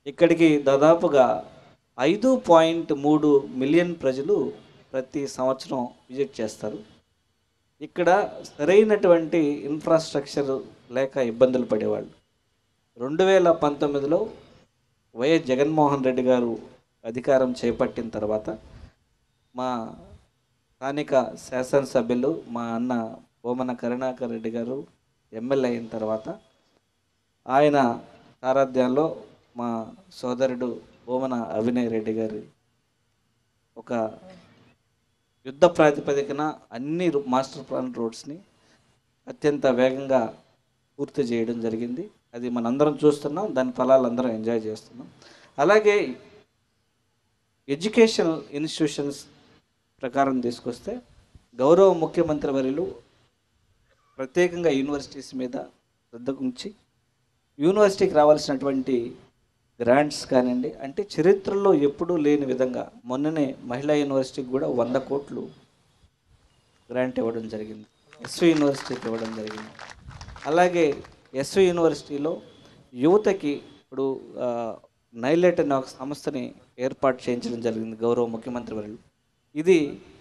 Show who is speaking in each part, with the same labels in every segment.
Speaker 1: ఇక్కడికి దాదాపుగా 5.3 మిలియన్ ప్రజలు ప్రతి సంవత్సరం విజిట్ చేస్తారు. ఇక్కడ సరైనటువంటి ఇన్ఫ్రాస్ట్రక్చర్ లేక ఇబ్బందులు పడేవాళ్ళు. 2019లో వైఎస్ జగన్మోహన్ రెడ్డి గారు అధికారం చేపట్టిన తర్వాత మా స్థానిక శాసనసభ్యులు మా అన్న భూమన కరుణాకర్ రెడ్డి గారు ఎమ్మెల్యే అయిన తర్వాత ఆయన సారథ్యంలో మా సోదరుడు భూమన అభినయ్ రెడ్డి గారి ఒక యుద్ధ ప్రాతిపదికన అన్ని మాస్టర్ ప్లాన్ రోడ్స్ని అత్యంత వేగంగా పూర్తి చేయడం జరిగింది. అది మనందరం చూస్తున్నాం, దాని ఫలాలు అందరం ఎంజాయ్ చేస్తున్నాం. అలాగే ఎడ్యుకేషనల్ ఇన్స్టిట్యూషన్స్ ప్రకారం తీసుకొస్తే గౌరవ ముఖ్యమంత్రి వర్యులు ప్రత్యేకంగా యూనివర్సిటీస్ మీద శ్రద్ధ ఉంచి యూనివర్సిటీకి రావాల్సినటువంటి గ్రాంట్స్ కానివ్వండి, అంటే చరిత్రలో ఎప్పుడూ లేని విధంగా మొన్ననే మహిళా యూనివర్సిటీకి కూడా 100 కోట్లు గ్రాంట్ ఇవ్వడం జరిగింది. ఎస్వి యూనివర్సిటీకి ఇవ్వడం జరిగింది. అలాగే ఎస్వి యూనివర్సిటీలో యువతకి ఇప్పుడు నైలెట్ అనే ఒక సంస్థని ఏర్పాటు చేయించడం జరిగింది గౌరవ ముఖ్యమంత్రి వర్యులు. ఇది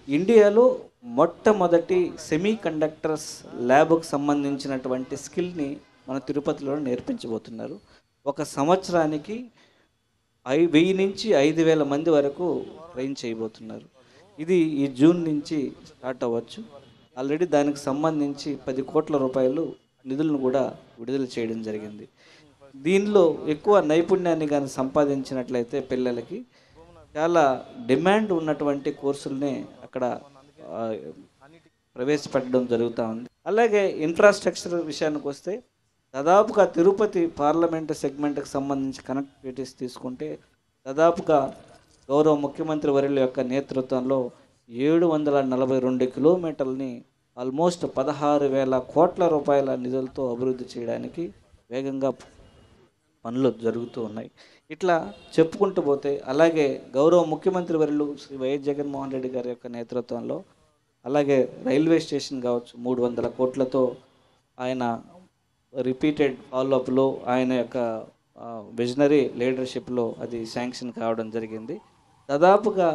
Speaker 1: ఇండియాలో మొట్టమొదటి సెమీ కండక్టర్స్ ల్యాబ్కు సంబంధించినటువంటి స్కిల్ని మన తిరుపతిలో నేర్పించబోతున్నారు. ఒక సంవత్సరానికి 1000 నుంచి 5000 మంది వరకు ట్రైన్ చేయబోతున్నారు. ఇది ఈ జూన్ నుంచి స్టార్ట్ అవ్వచ్చు. ఆల్రెడీ దానికి సంబంధించి 10 కోట్ల రూపాయలు నిధులను కూడా విడుదల చేయడం జరిగింది. దీనిలో ఎక్కువ నైపుణ్యాన్ని కానీ సంపాదించినట్లయితే పిల్లలకి చాలా డిమాండ్ ఉన్నటువంటి కోర్సులనే అక్కడ ప్రవేశపెట్టడం జరుగుతూ ఉంది. అలాగే ఇన్ఫ్రాస్ట్రక్చర్ విషయానికి వస్తే దాదాపుగా తిరుపతి పార్లమెంటు సెగ్మెంట్కి సంబంధించి కనెక్టివిటీస్ తీసుకుంటే దాదాపుగా గౌరవ ముఖ్యమంత్రి వర్యుల యొక్క నేతృత్వంలో 742 కిలోమీటర్లని ఆల్మోస్ట్ 16,000 కోట్ల రూపాయల నిధులతో అభివృద్ధి చేయడానికి వేగంగా పనులు జరుగుతూ ఉన్నాయి. ఇట్లా చెప్పుకుంటూ పోతే అలాగే గౌరవ ముఖ్యమంత్రి వర్యులు శ్రీ వైఎస్ జగన్మోహన్ రెడ్డి గారి యొక్క నేతృత్వంలో అలాగే రైల్వే స్టేషన్ కావచ్చు 300 కోట్లతో ఆయన రిపీటెడ్ ఫాలోఅప్లో ఆయన యొక్క విజనరీ లీడర్షిప్లో అది శాంక్షన్ కావడం జరిగింది. దాదాపుగా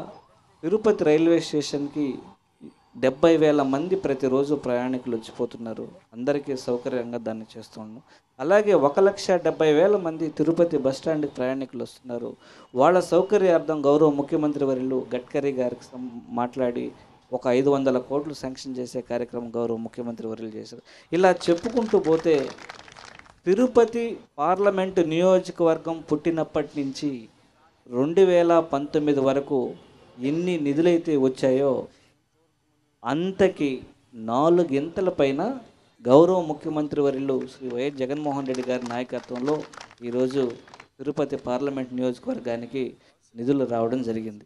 Speaker 1: తిరుపతి రైల్వే స్టేషన్కి 70,000 మంది ప్రతిరోజు ప్రయాణికులు వచ్చిపోతున్నారు. అందరికీ సౌకర్యంగా దాన్ని చేస్తున్నాం. అలాగే 1,70,000 మంది తిరుపతి బస్టాండ్కి ప్రయాణికులు వస్తున్నారు. వాళ్ళ సౌకర్యార్థం గౌరవ ముఖ్యమంత్రి వర్యులు గడ్కరీ గారికి మాట్లాడి ఒక 500 కోట్లు శాంక్షన్ చేసే కార్యక్రమం గౌరవ ముఖ్యమంత్రి వర్యులు చేశారు. ఇలా చెప్పుకుంటూ పోతే తిరుపతి పార్లమెంటు నియోజకవర్గం పుట్టినప్పటి నుంచి 2019 వరకు ఎన్ని నిధులైతే వచ్చాయో అంతకి 4 గింతల పైన గౌరవ ముఖ్యమంత్రి వర్యులు శ్రీ వైఎస్ జగన్మోహన్ రెడ్డి గారి నాయకత్వంలో ఈరోజు తిరుపతి పార్లమెంట్ నియోజకవర్గానికి నిధులు రావడం జరిగింది.